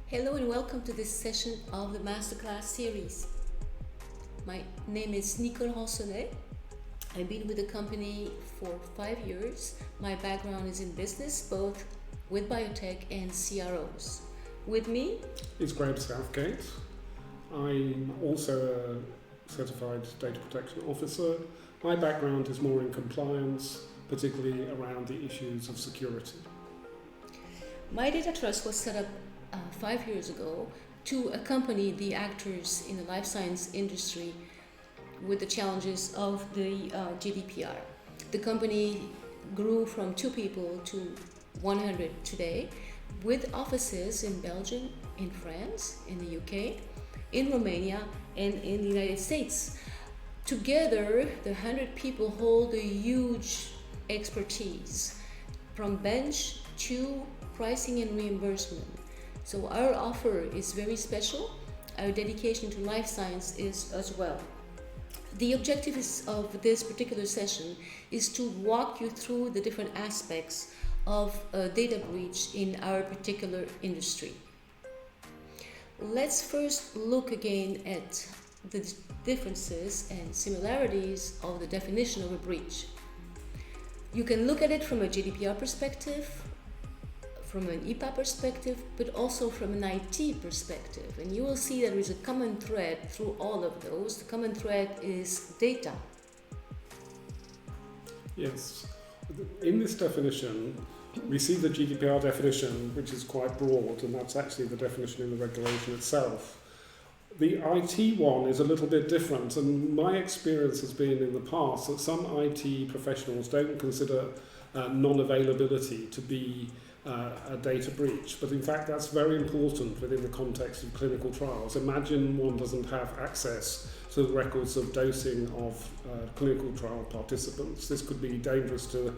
Hello and welcome to this session of the Masterclass series. My name is Nicole and I've been with the company for 5 years. My background is in business, both with biotech and CROs. With me is Graham Southgate. I'm also a certified data protection officer. My background is more in compliance, particularly around the issues of security. MyData-TRUST was set up 5 years ago to accompany the actors in the life science industry with the challenges of the GDPR. The company grew from 2 people to 100 today, with offices in Belgium, in France, in the UK, in Romania, and in the United States. Together, the 100 people hold a huge expertise from bench to pricing and reimbursement. So our offer is very special. Our dedication to life science is as well. The objective of this particular session is to walk you through the different aspects of a data breach in our particular industry. Let's first look again at the differences and similarities of the definition of a breach. You can look at it from a GDPR perspective, from an EPA perspective, but also from an IT perspective. And you will see that there is a common thread through all of those. The common thread is data. Yes. In this definition, we see the GDPR definition, which is quite broad, and that's actually the definition in the regulation itself. The IT one is a little bit different, and my experience has been in the past that some IT professionals don't consider non-availability to be a data breach, but in fact that's very important within the context of clinical trials. Imagine one doesn't have access to the records of dosing of clinical trial participants. This could be dangerous to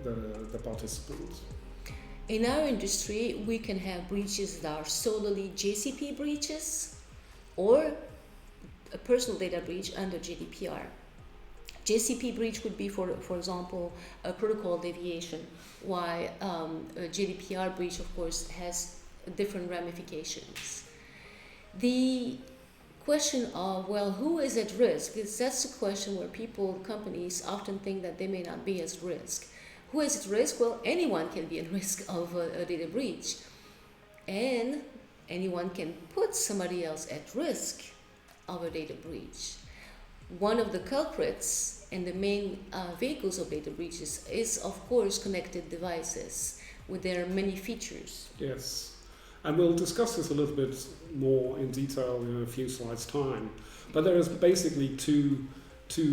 the participants. In our industry, we can have breaches that are solely JCP breaches or a personal data breach under GDPR. JCP breach would be, for example, a protocol deviation, while a GDPR breach, of course, has different ramifications. The question of, well, who is at risk? That's a question where companies often think that they may not be at risk. Who is at risk? Well, anyone can be at risk of a data breach, and anyone can put somebody else at risk of a data breach. One of the culprits and the main vehicles of data breaches is, of course, connected devices with their many features. Yes, and we'll discuss this a little bit more in detail in a few slides' time. But there is basically two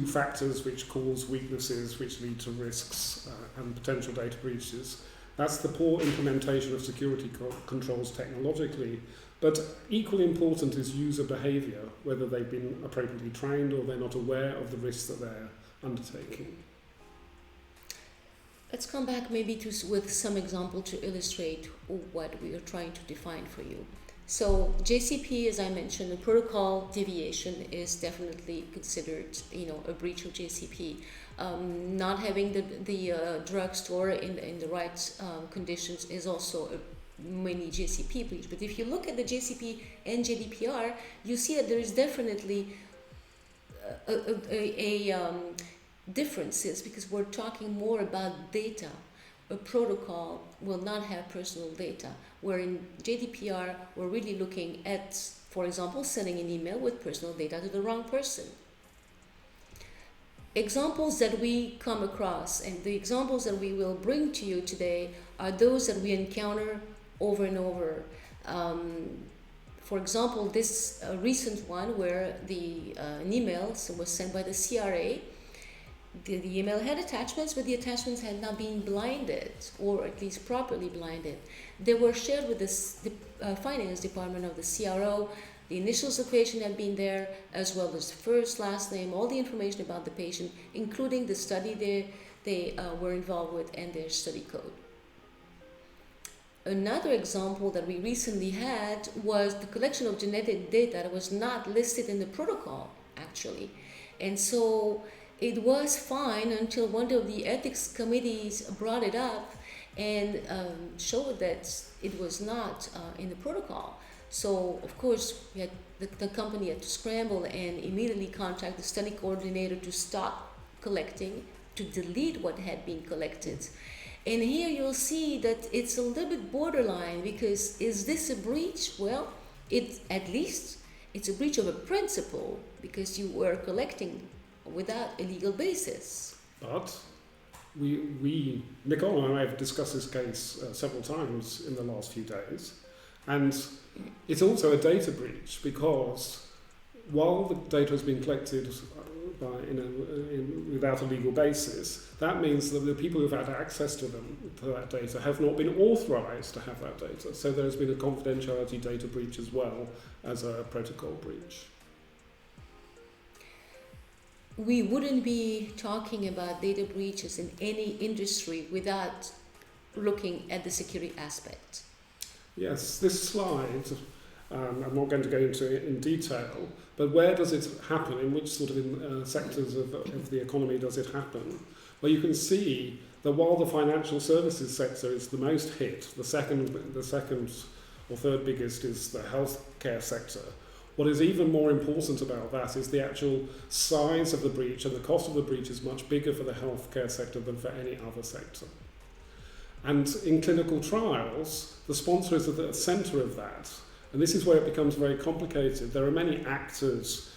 factors which cause weaknesses, which lead to risks and potential data breaches. That's the poor implementation of security controls technologically, but equally important is user behaviour, whether they've been appropriately trained or they're not aware of the risks that they're undertaking. Let's come back maybe with some example to illustrate what we are trying to define for you. So JCP, as I mentioned, the protocol deviation is definitely considered, a breach of JCP. Not having the drugstore in the right conditions is also a mini JCP breach. But if you look at the JCP and GDPR, you see that there is definitely differences, because we're talking more about data. A protocol will not have personal data, where in GDPR we're really looking at, for example, sending an email with personal data to the wrong person. Examples that we come across, and the examples that we will bring to you today, are those that we encounter over and over. For example, this recent one where an email was sent by the CRA. The email had attachments, but the attachments had not been blinded, or at least properly blinded. They were shared with the finance department of the CRO. The initials of the patient had been there, as well as first, last name, all the information about the patient, including the study they were involved with and their study code. Another example that we recently had was the collection of genetic data that was not listed in the protocol, actually. And so it was fine until one of the ethics committees brought it up, and showed that it was not in the protocol. So of course we had the company had to scramble and immediately contact the study coordinator to stop collecting, to delete what had been collected. And here you'll see that it's a little bit borderline, because is this a breach? Well, at least it's a breach of a principle, because you were collecting without a legal basis. But Nicole and I have discussed this case several times in the last few days, and it's also a data breach, because while the data has been collected without a legal basis, that means that the people who've had access to that data have not been authorized to have that data. So there's been a confidentiality data breach as well as a protocol breach. We wouldn't be talking about data breaches in any industry without looking at the security aspect. Yes, this slide, I'm not going to go into it in detail, but where does it happen? In which sort of sectors of the economy does it happen? Well, you can see that while the financial services sector is the most hit, the second or third biggest is the healthcare sector. What is even more important about that is the actual size of the breach, and the cost of the breach is much bigger for the healthcare sector than for any other sector. And in clinical trials, the sponsor is at the centre of that. And this is where it becomes very complicated. There are many actors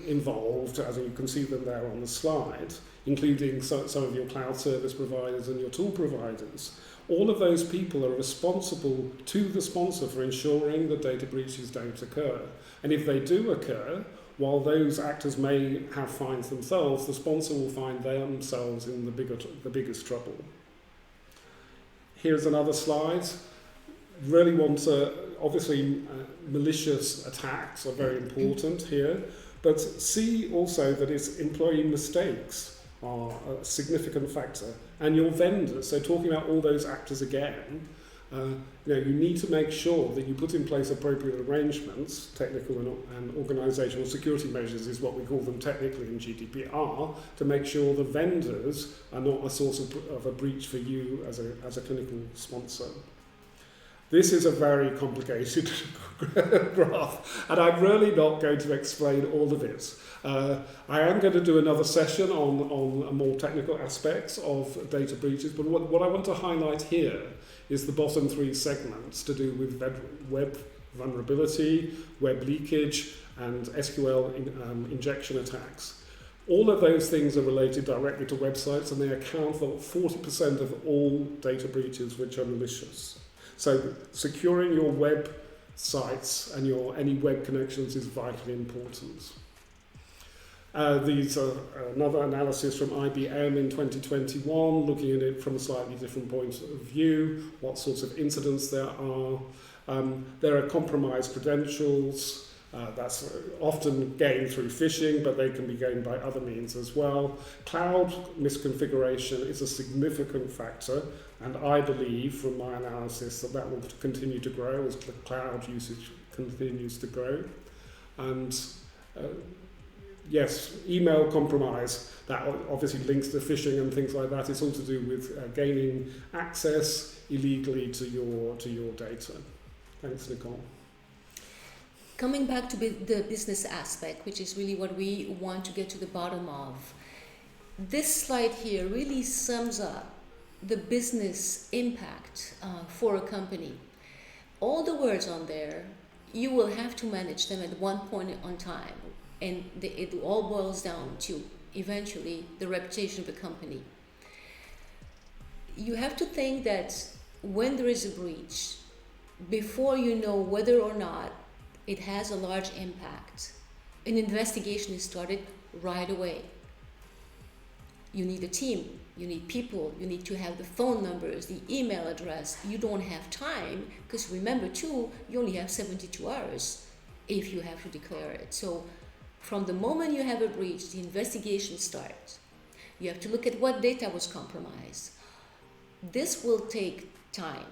involved, as you can see them there on the slide, including some of your cloud service providers and your tool providers. All of those people are responsible to the sponsor for ensuring that data breaches don't occur. And if they do occur, while those actors may have fines themselves, the sponsor will find themselves in the biggest trouble. Here's another slide. Really want to, obviously malicious attacks are very important here, but see also that it's employee mistakes are a significant factor, and your vendors. So talking about all those actors again, you need to make sure that you put in place appropriate arrangements, technical and organisational security measures is what we call them technically in GDPR, to make sure the vendors are not a source of a breach for you as a clinical sponsor. This is a very complicated graph, and I'm really not going to explain all of it. I am going to do another session on more technical aspects of data breaches, but what I want to highlight here is the bottom three segments to do with web vulnerability, web leakage, and SQL injection attacks. All of those things are related directly to websites, and they account for 40% of all data breaches which are malicious. So securing your web sites and any web connections is vitally important. These are another analysis from IBM in 2021, looking at it from a slightly different point of view, what sorts of incidents there are. There are compromised credentials. That's often gained through phishing, but they can be gained by other means as well. Cloud misconfiguration is a significant factor, and I believe from my analysis that will continue to grow as the cloud usage continues to grow. And yes, email compromise, that obviously links to phishing and things like that. It's all to do with gaining access illegally to your data. Thanks, Nicole. Coming back to the business aspect, which is really what we want to get to the bottom of, this slide here really sums up the business impact for a company. All the words on there, you will have to manage them at one point on time, and it all boils down to eventually the reputation of the company. You have to think that when there is a breach, before you know whether or not it has a large impact, an investigation is started right away. You need a team, you need people, you need to have the phone numbers, the email address. You don't have time, because remember too, you only have 72 hours if you have to declare it. So from the moment you have a breach, the investigation starts. You have to look at what data was compromised. This will take time,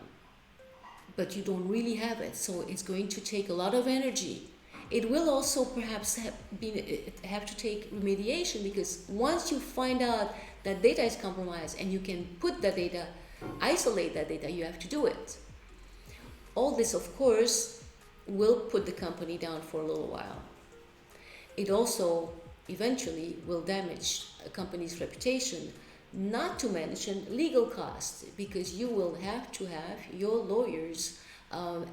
but you don't really have it, so it's going to take a lot of energy. It will also perhaps have to take remediation, because once you find out that data is compromised and you can put that data isolate that data, you have to do it. All this, of course, will put the company down for a little while. It also eventually will damage a company's reputation, not to mention legal costs, because you will have to have your lawyers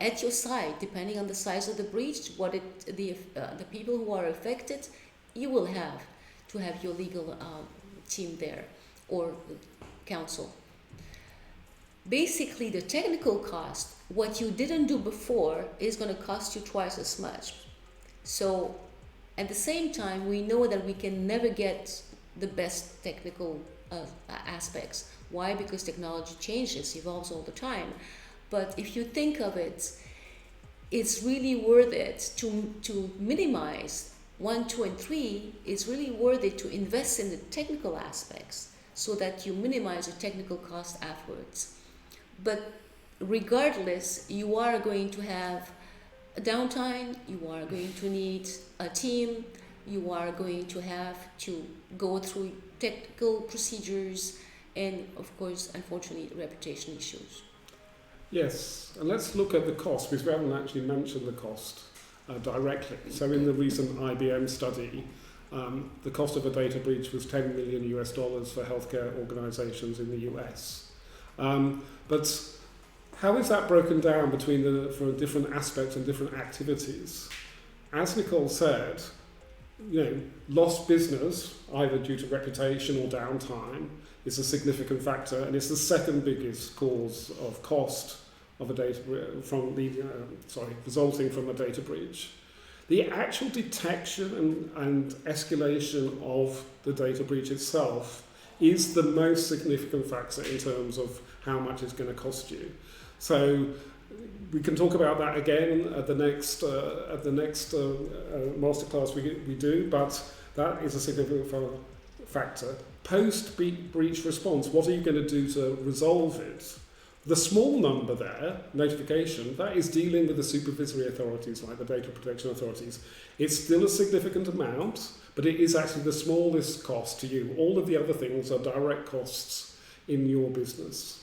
at your side, depending on the size of the breach, the people who are affected. You will have to have your legal team there, or counsel. Basically, the technical cost, what you didn't do before, is going to cost you twice as much. So at the same time, we know that we can never get the best technical aspects. Why? Because technology changes, evolves all the time. But if you think of it, it's really worth it to minimize 1, 2, and 3. It's really worth it to invest in the technical aspects so that you minimize the technical cost afterwards. But regardless, you are going to have a downtime, you are going to need a team, you are going to have to go through technical procedures, and of course, unfortunately, reputation issues. Yes, and let's look at the cost, because we haven't actually mentioned the cost directly. So in the recent IBM study, the cost of a data breach was $10 million for healthcare organizations in the US. But how is that broken down for different aspects and different activities? As Nicole said, lost business, either due to reputation or downtime, is a significant factor, and it's the second biggest cause of cost of a resulting from a data breach. The actual detection and escalation of the data breach itself is the most significant factor in terms of how much it's going to cost you. So we can talk about that again at the next masterclass we do, but that is a significant factor. Post-breach response, what are you going to do to resolve it? The small number there, notification, that is dealing with the supervisory authorities like the data protection authorities. It's still a significant amount, but it is actually the smallest cost to you. All of the other things are direct costs in your business.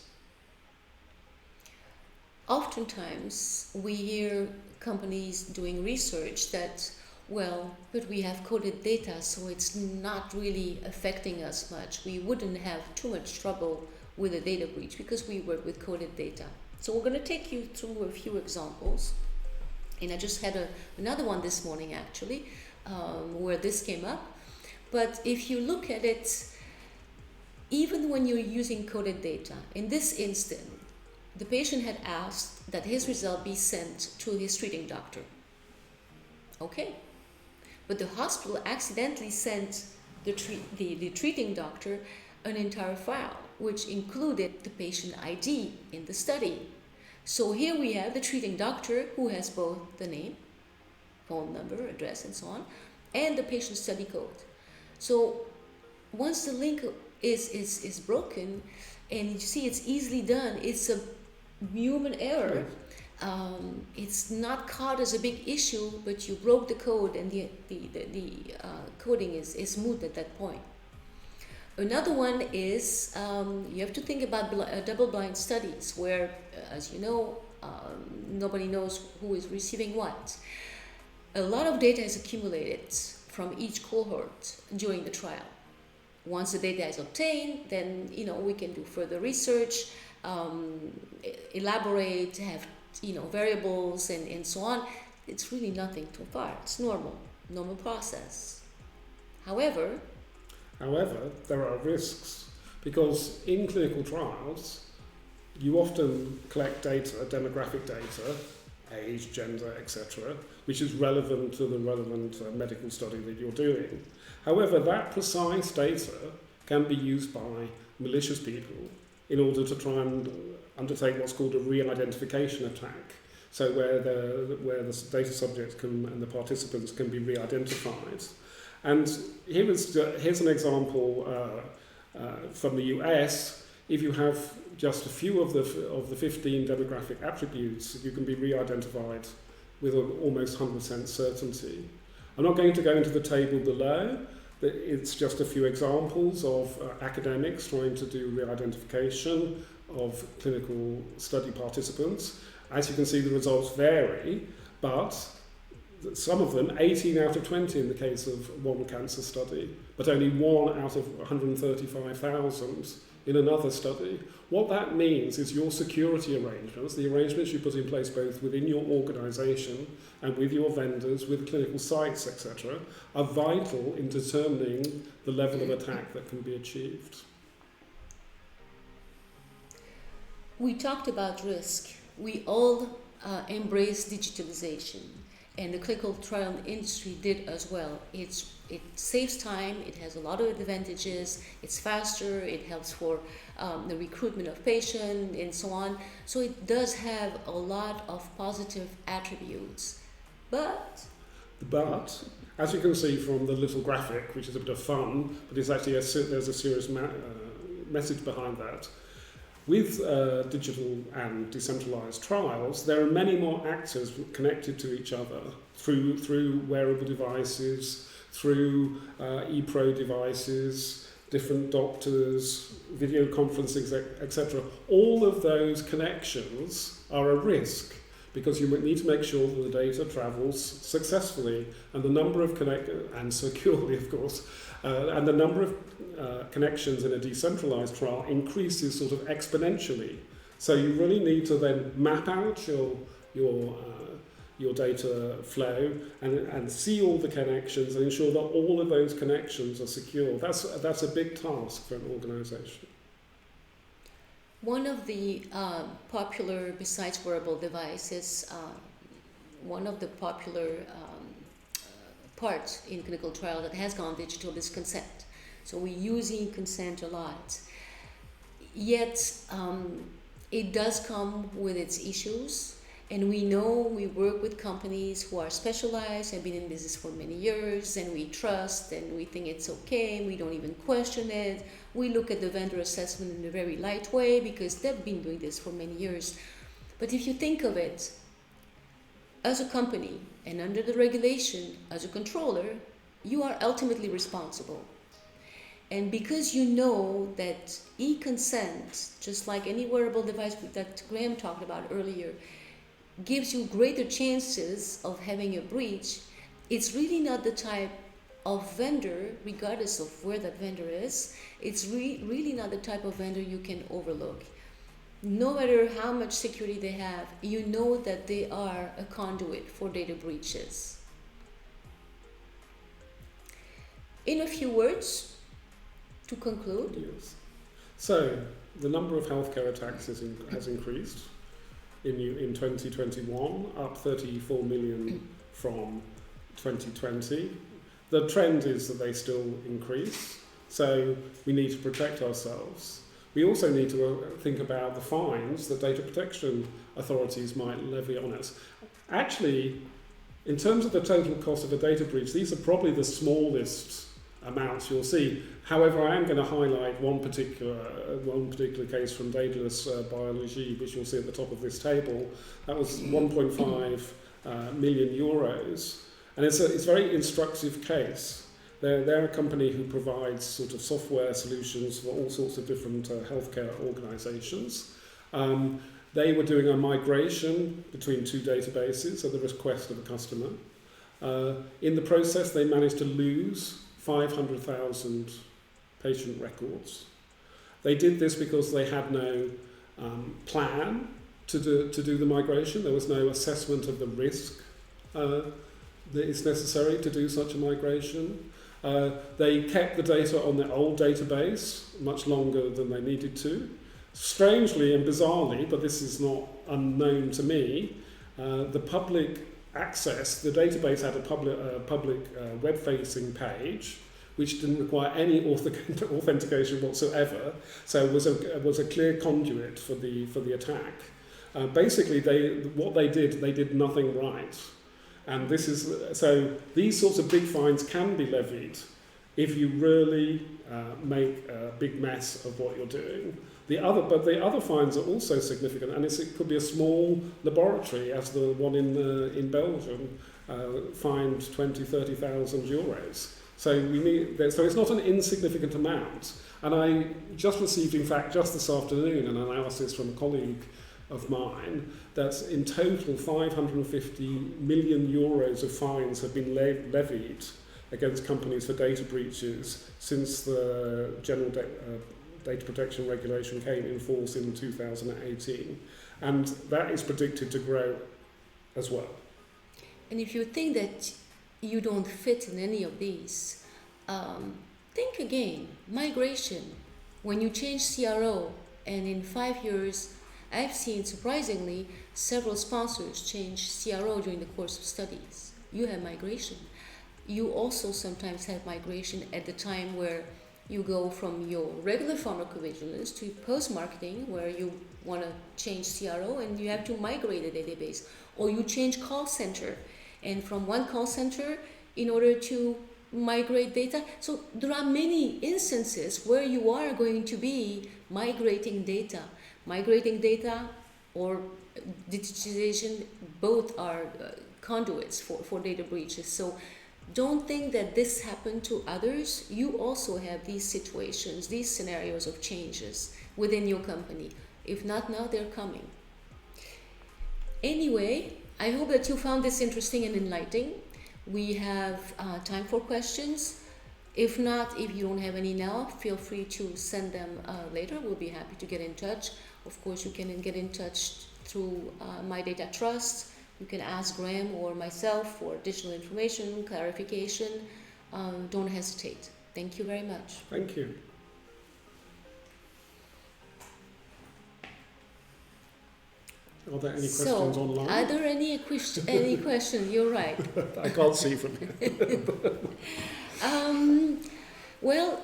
Oftentimes, we hear companies doing research that, but we have coded data, so it's not really affecting us much. We wouldn't have too much trouble with a data breach because we work with coded data. So we're going to take you through a few examples. And I just had another one this morning, actually, where this came up. But if you look at it, even when you're using coded data, in this instance, the patient had asked that his result be sent to his treating doctor. Okay. But the hospital accidentally sent the treating doctor an entire file, which included the patient ID in the study. So here we have the treating doctor who has both the name, phone number, address, and so on, and the patient study code. So once the link is broken, and you see it's easily done, it's a human error. It's not caught as a big issue, but you broke the code, and the coding is moot at that point. Another one is you have to think about double-blind studies where, as you know, nobody knows who is receiving what. A lot of data is accumulated from each cohort during the trial. Once the data is obtained, then we can do further research, elaborate, have variables and so on. It's really nothing too far. It's normal process. However, there are risks, because in clinical trials, you often collect data, demographic data, age, gender, etc., which is relevant to the relevant medical study that you're doing. However, that precise data can be used by malicious people in order to try and undertake what's called a re-identification attack. So where the data subjects and the participants can be re-identified. And here's an example from the US. If you have just a few of the 15 demographic attributes, you can be re-identified with almost 100% certainty. I'm not going to go into the table below. It's just a few examples of academics trying to do re-identification of clinical study participants. As you can see, the results vary, but some of them, 18 out of 20 in the case of one cancer study, but only 1 out of 135,000 in another study. What that means is your security arrangements, the arrangements you put in place both within your organisation and with your vendors, with clinical sites, etc., are vital in determining the level of attack that can be achieved. We talked about risk. We all embrace digitalization, and the clinical trial industry did as well. It saves time, it has a lot of advantages, it's faster, it helps for the recruitment of patients and so on. So it does have a lot of positive attributes. But as you can see from the little graphic, which is a bit of fun, but it's actually there's a serious message behind that. With digital and decentralized trials, there are many more actors connected to each other through wearable devices, through e-pro devices, different doctors, video conferencing, etc. All of those connections are a risk because you need to make sure that the data travels successfully and the number of and securely, of course, and the number of connections in a decentralized trial increases sort of exponentially. So you really need to then map out your data flow and see all the connections and ensure that all of those connections are secure. That's a big task for an organization. One of the popular, besides wearable devices, one of the popular parts in clinical trial that has gone digital is consent. So we're using consent a lot. Yet it does come with its issues. And we know we work with companies who are specialized and been in business for many years, and we trust and we think it's okay, we don't even question it. We look at the vendor assessment in a very light way because they've been doing this for many years. But if you think of it, as a company and under the regulation, as a controller, you are ultimately responsible. And because you know that e-consent, just like any wearable device that Graham talked about earlier, gives you greater chances of having a breach, it's really not the type of vendor, regardless of where that vendor is, it's really not the type of vendor you can overlook. No matter how much security they have, you know that they are a conduit for data breaches. In a few words, to conclude. Yes. So, the number of healthcare attacks has increased. In 2021, up 34 million from 2020. The trend is that they still increase, so we need to protect ourselves. We also need to think about the fines that data protection authorities might levy on us. Actually, in terms of the total cost of a data breach, these are probably the smallest amounts you'll see. However, I am going to highlight one particular case from Daedalus Biology, which you'll see at the top of this table. That was 1.5 million euros, and it's a very instructive case. They're a company who provides sort of software solutions for all sorts of different healthcare organisations. They were doing a migration between two databases at the request of a customer. In the process, they managed to lose 500,000 patient records. They did this because they had no plan to do the migration. There was no assessment of the risk that is necessary to do such a migration. They kept the data on their old database much longer than they needed to. Strangely and bizarrely, but this is not unknown to me, the public access, the database had a public web-facing page which didn't require any authentication whatsoever, so it was a clear conduit for the attack. Basically, they did nothing right, and so these sorts of big fines can be levied if you really make a big mess of what you're doing. But the other fines are also significant, and it could be a small laboratory, as the one in Belgium fined 20,000–30,000 euros. So it's not an insignificant amount. And I just received, in fact, just this afternoon, an analysis from a colleague of mine that in total 550 million euros of fines have been levied against companies for data breaches since the General Data Protection Regulation came in force in 2018. And that is predicted to grow as well. And if you think that you don't fit in any of these, think again. Migration. When you change CRO, and in 5 years, I've seen, surprisingly, several sponsors change CRO during the course of studies. You have migration. You also sometimes have migration at the time where you go from your regular pharmacovigilance to post-marketing, where you want to change CRO and you have to migrate a database. Or you change call center, and from one call center in order to migrate data. So there are many instances where you are going to be migrating data. Migrating data or digitization, both are conduits for data breaches. So don't think that this happened to others. You also have these situations, these scenarios of changes within your company. If not now, they're coming. Anyway, I hope that you found this interesting and enlightening. We have time for questions. If not, if you don't have any now, feel free to send them later. We'll be happy to get in touch. Of course, you can get in touch through MyData-TRUST. You can ask Graham or myself for additional information, clarification. Don't hesitate. Thank you very much. Thank you. Are there any questions online? Are there any questions? You're right. I can't see from here. Well,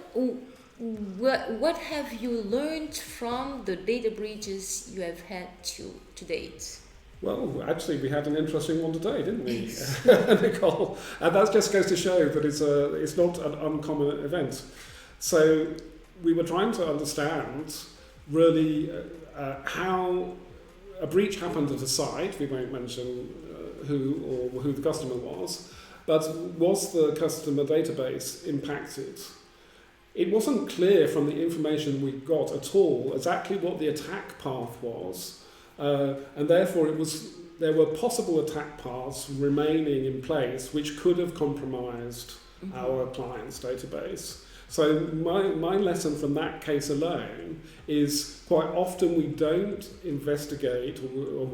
what have you learned from the data breaches you have had to date? Well, actually, we had an interesting one today, didn't we, Nicole? And that just goes to show that it's not an uncommon event. So we were trying to understand really how a breach happened at a site. We won't mention who the customer was, but was the customer database impacted? It wasn't clear from the information we got at all exactly what the attack path was. And therefore there were possible attack paths remaining in place which could have compromised our client's database. So my lesson from that case alone is quite often we don't investigate or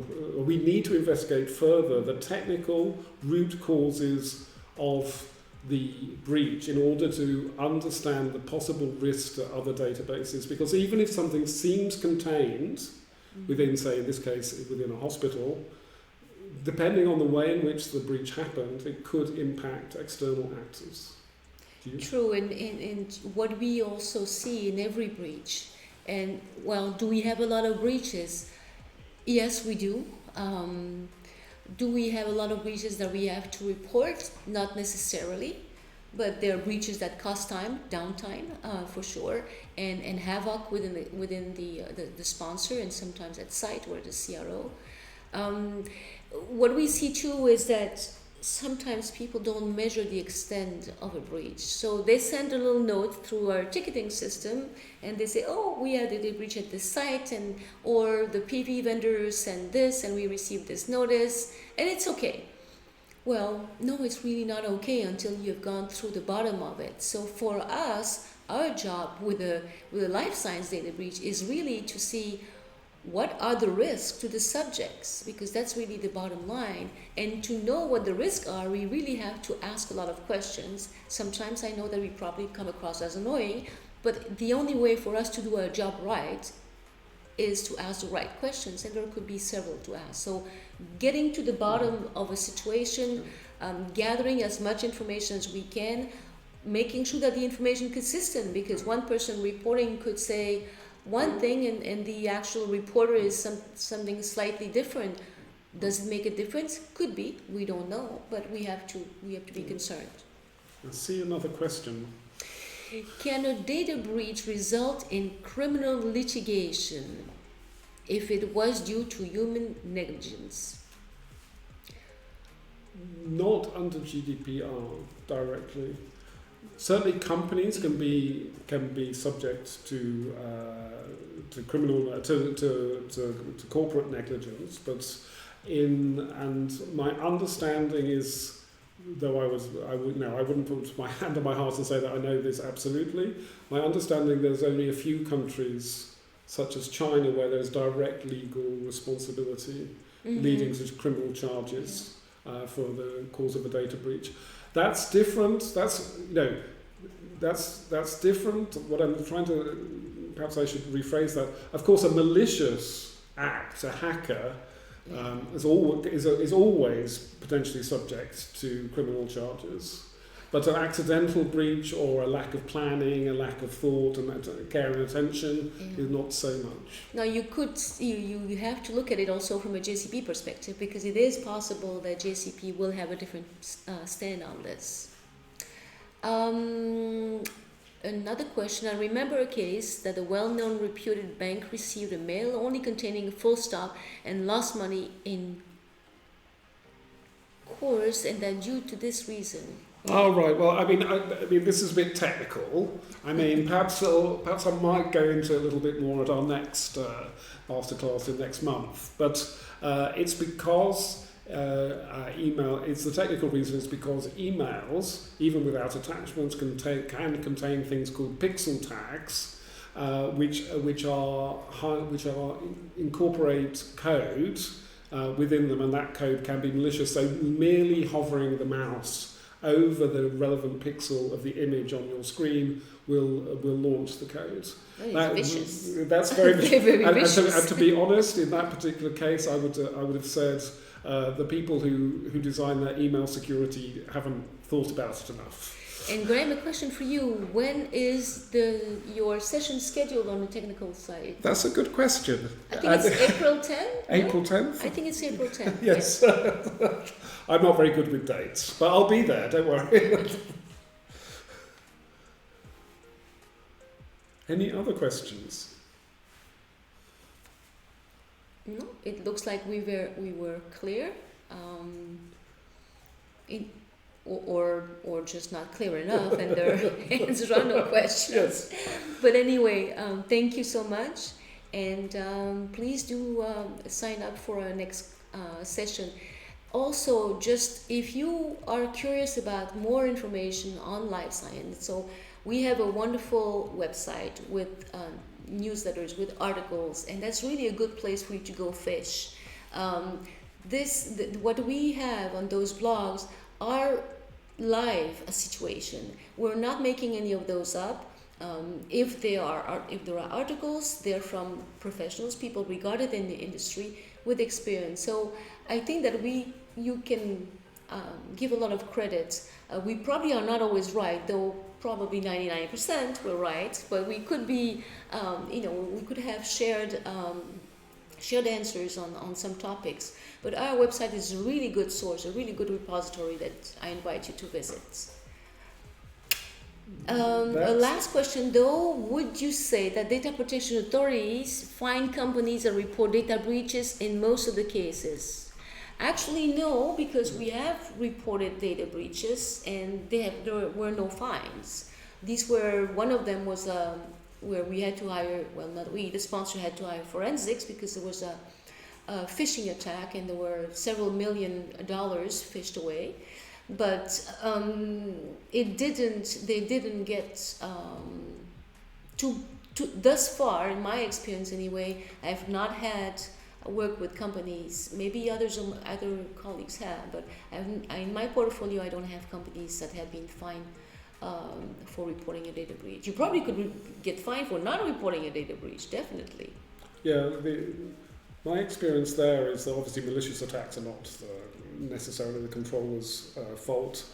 we need to investigate further the technical root causes of the breach in order to understand the possible risks to other databases, because even if something seems contained within, say, in this case, within a hospital, depending on the way in which the breach happened, it could impact external actors. True, and what we also see in every breach, and well, do we have a lot of breaches? Yes, we do. Do we have a lot of breaches that we have to report? Not necessarily, but there are breaches that cost time, downtime, for sure, and havoc within the sponsor and sometimes at site or the CRO. What we see too is that sometimes people don't measure the extent of a breach. So they send a little note through our ticketing system and they say, oh, we had a breach at this site, or the PV vendor sent this and we received this notice, and it's okay. Well, no, it's really not okay until you've gone through the bottom of it. So for us, our job with a life science data breach is really to see what are the risks to the subjects, because that's really the bottom line. And to know what the risks are, we really have to ask a lot of questions. Sometimes I know that we probably come across as annoying, but the only way for us to do our job right is to ask the right questions, and there could be several to ask. So getting to the bottom of a situation, gathering as much information as we can, making sure that the information is consistent, because one person reporting could say one thing and the actual reporter is something slightly different. Does it make a difference? Could be. We don't know, but we have to be concerned. I see another question. Can a data breach result in criminal litigation if it was due to human negligence? Not under GDPR directly. certainly companies can be subject to criminal to corporate negligence, but my understanding is, though I wouldn't put my hand on my heart and say that I know this absolutely. My understanding, there's only a few countries, such as China, where there's direct legal responsibility leading to criminal charges for the cause of a data breach. That's different. That's different. What I'm trying to, perhaps I should rephrase that. Of course, a malicious act, a hacker, is always potentially subject to criminal charges. But an accidental breach or a lack of planning, a lack of thought and care and attention is not so much. Now you have to look at it also from a JCP perspective, because it is possible that JCP will have a different stand on this. Another question, I remember a case that a well-known reputed bank received a mail only containing a full stop and lost money in course, and that due to this reason. Oh, right. Well, I mean, this is a bit technical. I mean, perhaps I might go into a little bit more at our next masterclass in next month. But it's because email. It's the technical reason. It's because emails, even without attachments, can contain things called pixel tags, which incorporate code within them, and that code can be malicious. So merely hovering the mouse over the relevant pixel of the image on your screen will launch the code. Vicious. That's very vicious. And to be honest, in that particular case, I would have said the people who design their email security haven't thought about it enough. And Graham, a question for you. When is your session scheduled on the technical side? That's a good question. I think it's April 10th? April 10th? I think it's April 10th. Yes. I'm not very good with dates, but I'll be there, don't worry. Any other questions? No, it looks like we were clear. Or just not clear enough, and there are no questions. Yes. But anyway, thank you so much, and please do sign up for our next session. Also, just if you are curious about more information on life science, so we have a wonderful website with newsletters, with articles, and that's really a good place for you to go fish. What we have on those blogs are live a situation. We're not making any of those up. If there are articles, they're from professionals, people regarded in the industry with experience. So I think that you can give a lot of credit. We probably are not always right, though probably 99% we're right, but we could be, we could have shared answers on some topics. But our website is a really good source, a really good repository that I invite you to visit. A last question though, would you say that data protection authorities find companies and report data breaches in most of the cases? Actually no, because we have reported data breaches and there were no fines. One of them was where we had to hire, well not we, the sponsor had to hire forensics because there was a phishing attack and there were several $1 million fished away. But they didn't get thus far, in my experience anyway, I have not had work with companies, maybe other colleagues have, but in my portfolio I don't have companies that have been fined for reporting a data breach. You probably could get fined for not reporting a data breach, definitely. Yeah, my experience there is that obviously malicious attacks are not necessarily the controller's fault.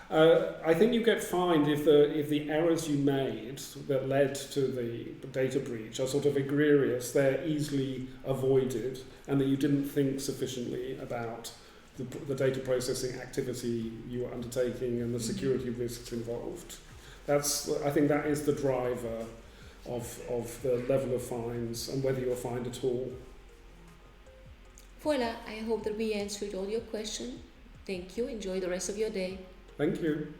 I think you get fined if the errors you made that led to the data breach are sort of egregious, they're easily avoided, and that you didn't think sufficiently about the data processing activity you were undertaking and the security risks involved. I think that is the driver of the level of fines and whether you're fined at all. Voila, I hope that we answered all your questions. Thank you. Enjoy the rest of your day. Thank you.